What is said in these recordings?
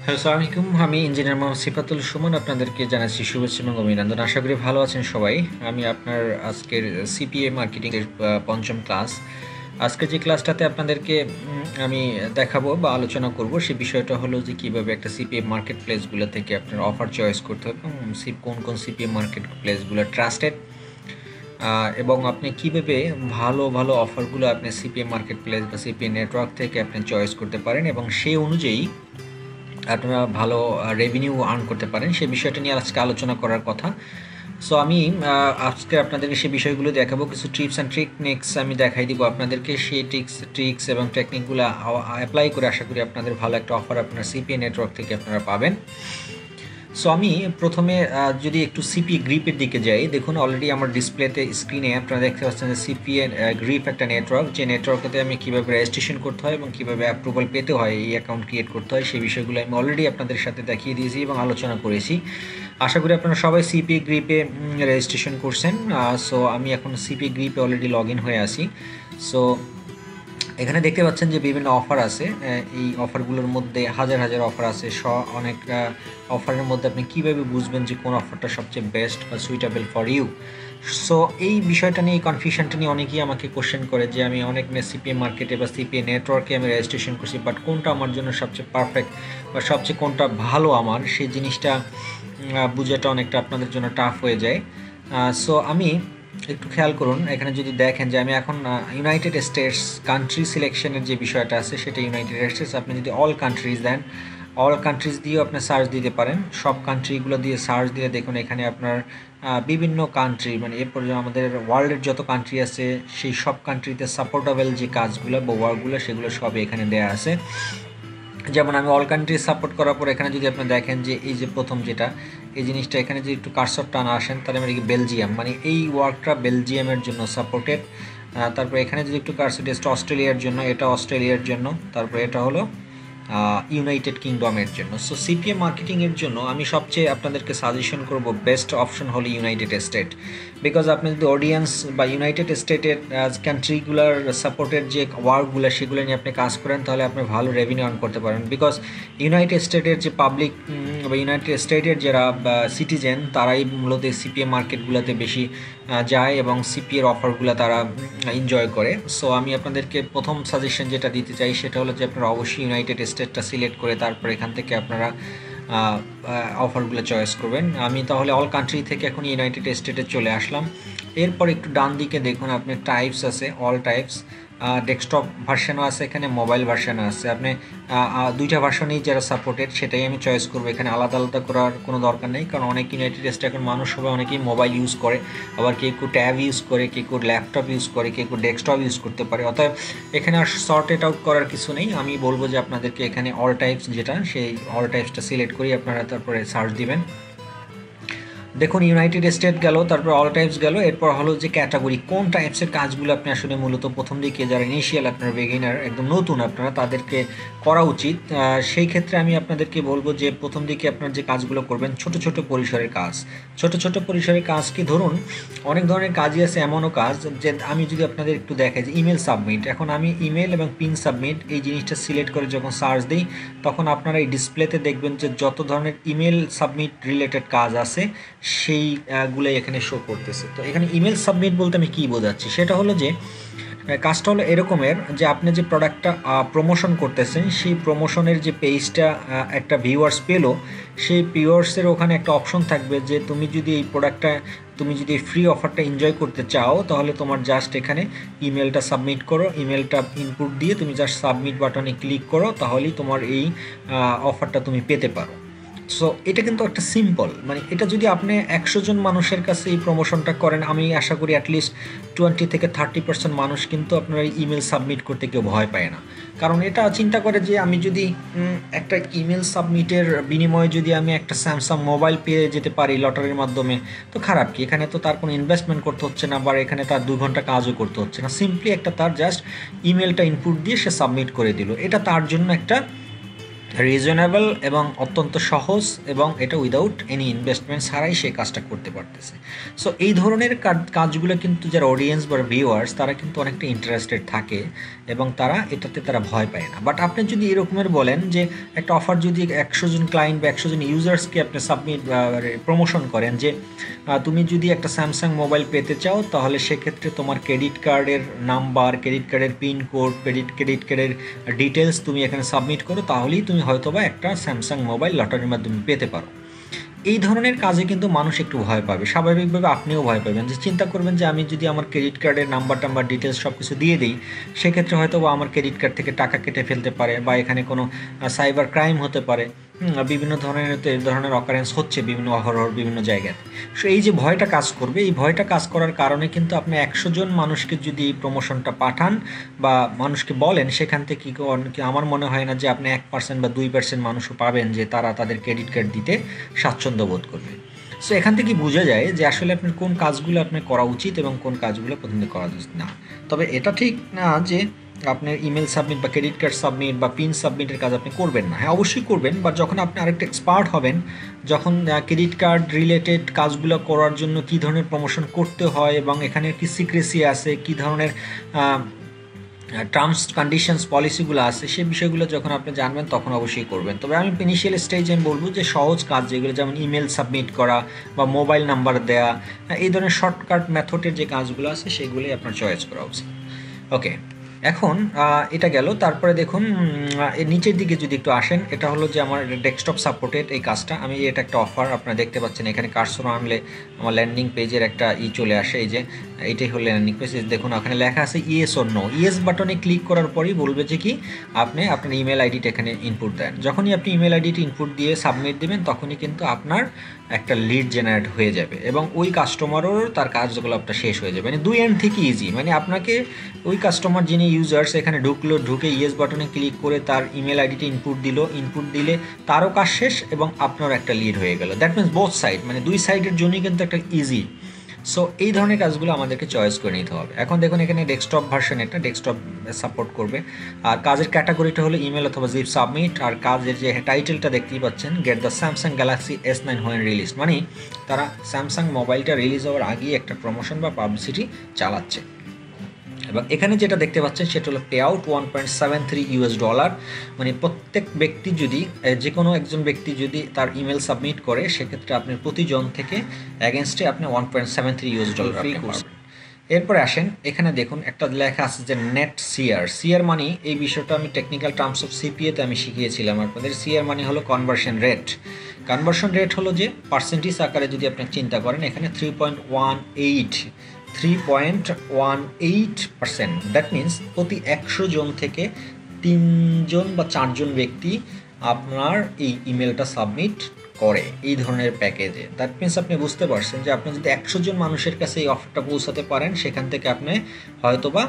আসসালামু আলাইকুম। আমি ইঞ্জিনিয়ার মোহাম্মদ সিফাতুল সুমন। আপনাদেরকে জানাচ্ছি শুভেচ্ছা এবং অভিনন্দন। আশা করি ভালো আছেন সবাই। আমি আপনার আজকের সিপিএ মার্কেটিংয়ের পঞ্চম ক্লাস। আজকে যে ক্লাসটাতে আপনাদেরকে আমি দেখাবো বা আলোচনা করব সে বিষয়টা হলো যে কীভাবে একটা সিপিএ মার্কেট প্লেসগুলো থেকে আপনার অফার চয়েস করতে হবে এবং কোন কোন সিপিএ মার্কেট প্লেসগুলো ট্রাস্টেড এবং আপনি কীভাবে ভালো ভালো অফারগুলো আপনি সিপিএ মার্কেট প্লেস বা সিপিএ নেটওয়ার্ক থেকে আপনি চয়েস করতে পারেন এবং সেই অনুযায়ী আপনারা ভালো রেভিনিউ আর্ন করতে পারেন, সেই বিষয়টা নিয়ে আজকে আলোচনা করার কথা। সো আমি আজকে আপনাদেরকে সেই বিষয়গুলো দেখাবো, কিছু টিপস অ্যান্ড টেকনিক্স আমি দেখাই দিব আপনাদেরকে। সেই ট্রিক্স এবং টেকনিকগুলো অ্যাপ্লাই করে আশা করি আপনাদের ভালো একটা অফার আপনার সিপিএ নেটওয়ার্ক থেকে আপনারা পাবেন। সো আমি প্রথমে যদি একটু সিপিএ গ্রিপের দিকে যাই, দেখুন অলরেডি আমার ডিসপ্লেতে স্ক্রিনে আপনারা দেখতে পাচ্ছেন যে সিপিএ গ্রিপ একটা নেটওয়ার্ক, যে নেটওয়ার্কেতে আমি কীভাবে রেজিস্ট্রেশন করতে হয় এবং কীভাবে অ্যাপ্রুভাল পেতে হয়, এই অ্যাকাউন্ট ক্রিয়েট করতে হয়, সেই বিষয়গুলো আমি অলরেডি আপনাদের সাথে দেখিয়ে দিয়েছি এবং আলোচনা করেছি। আশা করি আপনারা সবাই সিপিএ গ্রিপে রেজিস্ট্রেশন করছেন। সো আমি এখন সিপিএ গ্রিপে অলরেডি লগ ইন হয়ে আসি। সো এখানে দেখতে পাচ্ছেন যে বিভিন্ন অফার আছে। এই অফারগুলোর মধ্যে হাজার হাজার অফার আছে। অনেক অফারের মধ্যে আপনি কীভাবে বুঝবেন যে কোন অফারটা সবচেয়ে বেস্ট বা সুইটেবল ফর ইউ। সো এই বিষয়টা নিয়ে, এই কনফিউশনটা নিয়ে অনেকেই আমাকে কোশ্চেন করে যে আমি অনেক সিপিএ মার্কেটে বা সিপিএ নেটওয়ার্কে আমি রেজিস্ট্রেশন করছি, বাট কোনটা আমার জন্য সবচেয়ে পারফেক্ট বা সবচেয়ে কোনটা ভালো আমার, সেই জিনিসটা বোঝাটা অনেকটা আপনাদের জন্য টাফ হয়ে যায়। সো আমি একটু খেয়াল করুন, এখানে যদি দেখেন যে আমি এখন ইউনাইটেড স্টেটস কান্ট্রি সিলেকশনের যে বিষয়টা আছে সেটা ইউনাইটেড স্টেটস। আপনি যদি অল কান্ট্রিজ দেন, অল কান্ট্রিজ দিয়েও আপনি সার্চ দিতে পারেন। সব কান্ট্রিগুলো দিয়ে সার্চ দিয়ে দেখুন এখানে আপনার বিভিন্ন কান্ট্রি, মানে এরপর আমাদের ওয়ার্ল্ডের যত কান্ট্রি আছে সেই সব কান্ট্রিতে সাপোর্টেবল যে কাজগুলো বা ওয়ার্কগুলো সেগুলো সবই এখানে দেওয়া আছে। যেমন আমি অল কান্ট্রি সাপোর্ট করার পর এখানে যদি আপনি দেখেন যে এই যে প্রথম যেটা এই জিনিসটা, এখানে যদি একটু কার্সর টানা আসেন তাহলে মানে কি বেলজিয়াম, মানে এই ওয়ার্কটা বেলজিয়ামের জন্য সাপোর্টেড। তারপর এখানে যদি একটু কার্সর টেস্ট অস্ট্রেলিয়ার জন্য, এটা অস্ট্রেলিয়ার জন্য। তারপর এটা হলো ইউনাইটেড কিংডমের জন্য। সো সিপিএ মার্কেটিংয়ের জন্য আমি সবচেয়ে আপনাদেরকে সাজেশন করব বেস্ট অপশন হলো ইউনাইটেড স্টেট। বিকজ আপনি যদি অডিয়েন্স বা ইউনাইটেড স্টেটের কান্ট্রিগুলার সাপোর্টের যে ওয়ার্কগুলো সেগুলো নিয়ে আপনি কাজ করেন তাহলে আপনি ভালো রেভিনিউ আর্ন করতে পারেন। বিকজ ইউনাইটেড স্টেটের যে পাবলিক বা ইউনাইটেড স্টেটের যারা সিটিজেন তারাই মূলত সিপিএ মার্কেটগুলোতে বেশি যায় এবং সিপিএর অফারগুলো তারা এনজয় করে। সো আমি আপনাদেরকে প্রথম সাজেশন যেটা দিতে চাই সেটা হলো যে আপনারা অবশ্যই ইউনাইটেড স্টেটটা সিলেক্ট করে তারপর এখান থেকে আপনারা অফারগুলো চয়েস করবেন। আমি তাহলে অল কান্ট্রি থেকে এখন ইউনাইটেড স্টেটে চলে আসলাম। এরপর একটু ডান দিকে দেখুন আপনি টাইপস আছে, অল টাইপস, ডেস্কটপ ভার্সানও আছে, এখানে মোবাইল ভার্সানও আছে। আপনি দুইটা ভার্সনই যারা সাপোর্টেড সেটাই আমি চয়েস করবো। এখানে আলাদা আলাদা করার কোনো দরকার নেই, কারণ অনেক ইউনাইটেড স্টেটে এখন মানুষ সবাই অনেকেই মোবাইল ইউজ করে, আবার কেউ ট্যাব ইউজ করে, কেউ ল্যাপটপ ইউজ করে, কেউ ডেস্কটপ ইউজ করতে পারে। অতএব এখানে আর সর্টেড আউট করার কিছু নেই। আমি বলবো যে আপনাদেরকে এখানে অল টাইপস যেটা, সেই অল টাইপসটা সিলেক্ট করি, আপনারা তারপরে সার্চ দিবেন। দেখুন ইউনাইটেড স্টেট গেল, তারপর অল টাইপস গেল। এরপর হলো যে ক্যাটাগরি, কোন টাইপসের কাজগুলো আপনি আসলে মূলত প্রথম দিকে যারা ইনিশিয়াল আপনার বিগিনার একদম নতুন আপনারা তাদেরকে করা উচিত। সেই ক্ষেত্রে আমি আপনাদেরকে বলবো যে প্রথম দিকে আপনার যে কাজগুলো করবেন ছোট ছোট পরিসরের কাজ। ছোট ছোট পরিসরের কাজ কি, ধরুন অনেক ধরনের কাজই আছে, এমনও কাজ যে আমি যদি আপনাদের একটু দেখাই যে ইমেল সাবমিট। এখন আমি ইমেল এবং পিন সাবমিট এই জিনিসটা সিলেক্ট করে যখন সার্চ দিই তখন আপনারা এই ডিসপ্লেতে দেখবেন যে যত ধরনের ইমেল সাবমিট রিলেটেড কাজ আছে সেইগুলোই এখানে শো করতেছে। তো এখানে ইমেল সাবমিট বলতে আমি কী বোঝাচ্ছি, সেটা হলো যে কাজটা হলো এরকমের যে আপনি যে প্রোডাক্টটা প্রমোশন করতেছেন সেই প্রমোশনের যে পেজটা একটা ভিউয়ার্স পেলো, সেই ভিউয়ার্সের ওখানে একটা অপশন থাকবে যে তুমি যদি এই প্রোডাক্টটা, তুমি যদি ফ্রি অফারটা এনজয় করতে চাও তাহলে তোমার জাস্ট এখানে ইমেলটা সাবমিট করো, ইমেলটা ইনপুট দিয়ে তুমি জাস্ট সাবমিট বাটনে ক্লিক করো, তাহলেই তোমার এই অফারটা তুমি পেতে পারো। সো এটা কিন্তু একটা সিম্পল, মানে এটা যদি আপনি 100 জন মানুষের কাছে এই প্রমোশনটা করেন, আমি আশা করি অ্যাটলিস্ট 20 থেকে 30% মানুষ কিন্তু আপনার এই ইমেল সাবমিট করতে কেউ ভয় পায় না। কারণ এটা চিন্তা করে যে আমি যদি একটা ইমেল সাবমিটের বিনিময়ে যদি আমি একটা স্যামসাং মোবাইল পেয়ে যেতে পারি লটারির মাধ্যমে, তো খারাপ কি? এখানে তো তার কোনো ইনভেস্টমেন্ট করতে হচ্ছে না, বা এখানে তার 2 ঘন্টা কাজও করতে হচ্ছে না। সিম্পলি একটা তার জাস্ট ইমেলটা ইনপুট দিয়ে সে সাবমিট করে দিল, এটা তার জন্য একটা রিজনেবল এবং অত্যন্ত সহজ, এবং এটা উইদাউট এনি ইনভেস্টমেন্ট ছাড়াই সে কাজটা করতে পারতেছে। সো এই ধরনের কাজগুলো কিন্তু যারা অডিয়েন্স বা ভিউয়ার্স তারা কিন্তু অনেকটা ইন্টারেস্টেড থাকে এবং তারা এটাতে তারা ভয় পায় না। বাট আপনি যদি এরকমের বলেন যে একটা অফার যদি 100 জন ক্লায়েন্ট বা 100 জন ইউজার্সকে আপনি সাবমিট প্রমোশন করেন যে তুমি যদি একটা স্যামসাং মোবাইল পেতে চাও তাহলে সেক্ষেত্রে তোমার ক্রেডিট কার্ডের নাম্বার, ক্রেডিট কার্ডের পিনকোড, ক্রেডিট কার্ডের ডিটেলস তুমি এখানে সাবমিট করো, তাহলেই তুমি হয়তোবা একটা স্যামসাং মোবাইল লটারির মাধ্যমে পেতে পারো। এই ধরনের কাজে কিন্তু মানুষ একটু ভয় পাবে, স্বাভাবিকভাবে আপনিও ভয় পাবেন, যে চিন্তা করবেন যে আমি যদি আমার ক্রেডিট কার্ডের নাম্বার টাম্বার ডিটেলস সব কিছু দিয়ে দিই সেক্ষেত্রে হয়তো বা আমার ক্রেডিট কার্ড থেকে টাকা কেটে ফেলতে পারে, বা এখানে কোনো সাইবার ক্রাইম হতে পারে। বিভিন্ন ধরনের তো এই ধরনের অকারেন্স হচ্ছে বিভিন্ন অহরহর বিভিন্ন জায়গাতে। সো এই যে ভয়টা কাজ করবে, এই ভয়টা কাজ করার কারণে কিন্তু আপনি 100 জন মানুষকে যদি এই প্রমোশনটা পাঠান বা মানুষকে বলেন, সেখান থেকে আমার মনে হয় না যে আপনি 1% বা 2% মানুষও পাবেন যে তারা তাদের ক্রেডিট কার্ড দিতে স্বাচ্ছন্দ্য বোধ করবে। সো এখান থেকে বোঝা যায় যে আসলে আপনার কোন কাজগুলো আপনার করা উচিত এবং কোন কাজগুলো পছন্দ করা উচিত না। তবে এটা ঠিক না যে আপনার ইমেল সাবমিট বা ক্রেডিট কার্ড সাবমিট বা পিন সাবমিটের কাজ আপনি করবেন না। হ্যাঁ, অবশ্যই করবেন, বাট যখন আপনি আরেকটা এক্সপার্ট হবেন, যখন ক্রেডিট কার্ড রিলেটেড কাজগুলো করার জন্য কী ধরনের প্রমোশন করতে হয় এবং এখানে কি সিক্রেসি আছে, কী ধরনের টার্মস কন্ডিশনস পলিসিগুলো আছে, সেই বিষয়গুলো যখন আপনি জানবেন তখন অবশ্যই করবেন। তবে আমি ইনিশিয়াল স্টেজে আমি বলবো যে সহজ কাজ যেগুলো, যেমন ইমেল সাবমিট করা বা মোবাইল নাম্বার দেয়া, এই ধরনের শর্টকাট মেথডের যে কাজগুলো আছে সেগুলোই আপনার চয়েস করা উচিত। ওকে, এখন এটা গেল। তারপরে দেখুন এর নিচের দিকে যদি একটু আসেন, এটা হলো যে আমার ডেস্কটপ সাপোর্টেড এই কাজটা। আমি এটা একটা অফার আপনারা দেখতে পাচ্ছেন, এখানে কার্সর আনলে আমার ল্যান্ডিং পেজের একটা চলে আসে। এই যে এইটাই হলো ল্যান্ডিং পেজ। দেখুন ওখানে লেখা আছে ইয়েস অর নো। ইয়েস বাটনে ক্লিক করার পরেই বলবে যে কি আপনি আপনার ইমেল আইডিটা এখানে ইনপুট দেন। যখনই আপনি ইমেল আইডিটি ইনপুট দিয়ে সাবমিট দেবেন তখনই কিন্তু আপনার একটা লিড জেনারেট হয়ে যাবে এবং ওই কাস্টমারও তার কার্যকলাপটা শেষ হয়ে যাবে। মানে দুই এন্ড থেকে ইজি, মানে আপনাকে ওই কাস্টমার যিনি ইউজার্স এখানে ঢুকে ইয়েস বাটনে ক্লিক করে তার ইমেল আইডিটি ইনপুট দিলে তারও কাজ শেষ এবং আপনারও একটা লিড হয়ে গেল। দ্যাট মিনস বোথ সাইড, মানে দুই সাইডের জন্যই কিন্তু একটা ইজি। সো এই ধরনের কাজগুলো আমাদেরকে চয়েস করে নিতে হবে। এখন দেখুন এখানে ডেস্কটপ ভার্সন, এটা ডেস্কটপ সাপোর্ট করবে। আর কাজের ক্যাটাগরিটা হলো ইমেল অথবা জিপ সাবমিট। আর কাজের যে টাইটেলটা দেখতেই পাচ্ছেন, get the Samsung Galaxy S9 when release, মানে তারা স্যামসাং মোবাইলটা রিলিজ হওয়ার আগেই একটা প্রমোশন বা পাবলিসিটি চালাচ্ছে। এবং এখানে যেটা দেখতে পাচ্ছেন সেটা হলো পে আউট $1.73, মানে প্রত্যেক ব্যক্তি যদি যে কোনো একজন ব্যক্তি যদি তার ইমেল সাবমিট করে সেক্ষেত্রে আপনি প্রতিজন থেকে অ্যাগেনস্টে আপনি $1.73 ফ্রি করবেন। এরপরে আসেন, এখানে দেখুন একটা লেখা আছে যে নেট সিআর মানে এই বিষয়টা আমি টেকনিক্যাল টার্মস অফ সিপিএতে আমি শিখিয়েছিলাম আপনাদের। সিআর মানে হলো কনভার্সন রেট। কনভার্সন রেট হলো যে পার্সেন্টেজ আকারে যদি আপনি চিন্তা করেন, এখানে 3.18%। দ্যাট মিনস প্রতি 100 জন থেকে 3 জন বা 4 জন ব্যক্তি আপনার এই ইমেলটা সাবমিট করে এই ধরনের প্যাকেজে। দ্যাট মিনস আপনি বুঝতে পারছেন যে আপনি যদি 100 জন মানুষের কাছে এই অফারটা পৌঁছাতে পারেন, সেখান থেকে আপনি হয়তোবা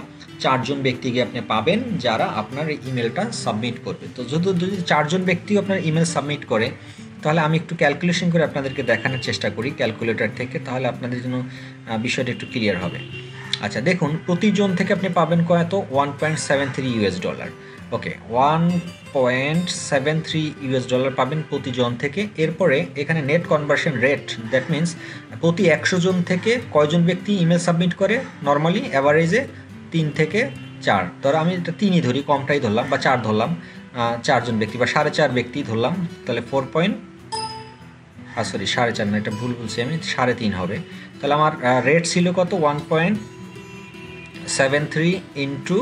4 জন ব্যক্তিকে আপনি পাবেন যারা আপনার এই ইমেলটা সাবমিট করবে। তো যদি 4 জন ব্যক্তিও আপনার ইমেল সাবমিট করে, তাহলে আমি একটু ক্যালকুলেশন করে আপনাদেরকে দেখানোর চেষ্টা করি ক্যালকুলেটর থেকে, তাহলে আপনাদের জন্য বিষয়টা একটু ক্লিয়ার হবে। আচ্ছা দেখুন, প্রতিজন থেকে আপনি পাবেন কত? $1.73। ওকে, $1.73 পাবেন প্রতিজন থেকে। এরপরে এখানে net conversion rate, that means প্রতি 100 জন থেকে কয়জন ব্যক্তি ইমেল সাবমিট করে নর্মালি অ্যাভারেজে 3 থেকে 4, ধরো আমি এটা 3ই ধরি, কমটাই ধরলাম, বা 4 ধরলাম, 4 জন ব্যক্তি বা 4.5 ব্যক্তি ধরলাম, তাহলে 4.5 না, এটা ভুল বলছি আমি, 3.5 হবে। তাহলে আমার রেট ছিল কত? 1.73 ইন্টু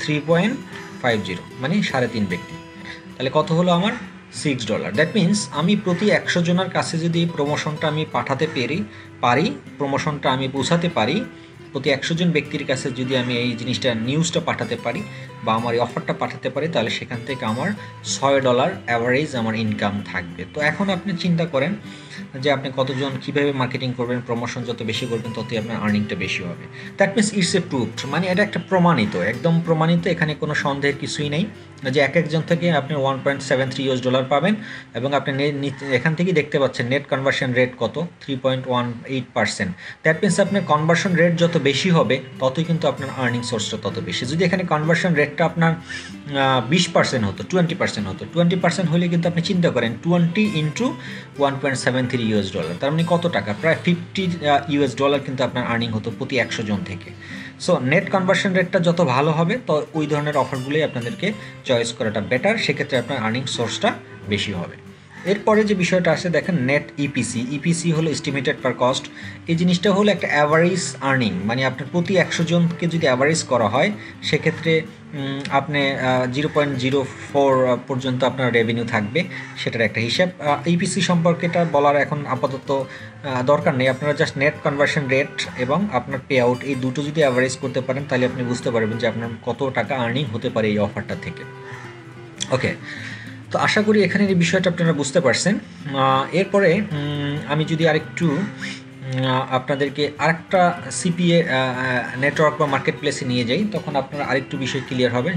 3.50, মানে 3.5 ব্যক্তি, তাহলে কত হলো আমার? $6। দ্যাট মিনস আমি প্রতি 100 জনের কাছে যদি এই প্রমোশনটা আমি পাঠাতে পারি, প্রমোশনটা আমি পৌঁছাতে পারি, প্রতি 100 জন ব্যক্তির কাছে যদি আমি এই জিনিসটা নিউজটা পাঠাতে পারি বা আমার এই অফারটা পাঠাতে পারি, তাহলে সেখান থেকে আমার $6 অ্যাভারেজ আমার ইনকাম থাকবে। তো এখন আপনি চিন্তা করেন যে আপনি কতজন কীভাবে মার্কেটিং করবেন, প্রমোশন যত বেশি করবেন ততই আপনার আর্নিংটা বেশি হবে। That means it's a proved, মানে এটা একটা প্রমাণিত, একদম প্রমাণিত, এখানে কোনো সন্দেহের কিছুই নেই যে একজন থেকে আপনি $1.73 পাবেন। এবং আপনি এখান থেকেই দেখতে পাচ্ছেন নেট কনভার্সন রেট কত? 3.18%। দ্যাট মিনস আপনার কনভার্সন রেট যত বেশি হবে ততই কিন্তু আপনার আর্নিং সোর্সটা তত বেশি। যদি এখানে কনভার্সন রেট আরেকটা আপনার 20% হতো, 20% হতো। 20% হলে কিন্তু আপনি চিন্তা করেন 20 ইন্টু $1.73, তার মানে কত টাকা? প্রায় $50 কিন্তু আপনার আর্নিং হতো প্রতি 100 জন থেকে। সো নেট কনভার্সন রেটটা যত ভালো হবে তো ওই ধরনের অফারগুলোই আপনাদেরকে চয়েস করাটা বেটার, সেক্ষেত্রে আপনার আর্নিং সোর্সটা বেশি হবে। এরপরে যে বিষয়টা আসে দেখেন নেট ইপিসি। ইপিসি হলো এস্টিমেটেড পার কস্ট। এই জিনিসটা হলো একটা অ্যাভারেজ আর্নিং, মানে আপনার প্রতি 100 জনকে যদি অ্যাভারেজ করা হয় সেক্ষেত্রে আপনি 0.04 পর্যন্ত আপনার রেভিনিউ থাকবে, সেটার একটা হিসাব। ইপিসি সম্পর্কেটা বলার এখন আপাতত দরকার নেই, আপনারা জাস্ট নেট কনভার্সন রেট এবং আপনার পে আউট এই দুটো যদি অ্যাভারেজ করতে পারেন তাহলে আপনি বুঝতে পারবেন যে আপনার কত টাকা আর্নিং হতে পারে এই অফারটা থেকে। ওকে, তো আশা করি এখানে এই বিষয়টা আপনারা বুঝতে পারছেন। এরপরে আমি যদি আরেকটু আপনাদেরকে আরেকটা সিপিএ নেটওয়ার্ক বা মার্কেট প্লেসে নিয়ে যাই, তখন আপনারা আরেকটু বিষয় ক্লিয়ার হবেন।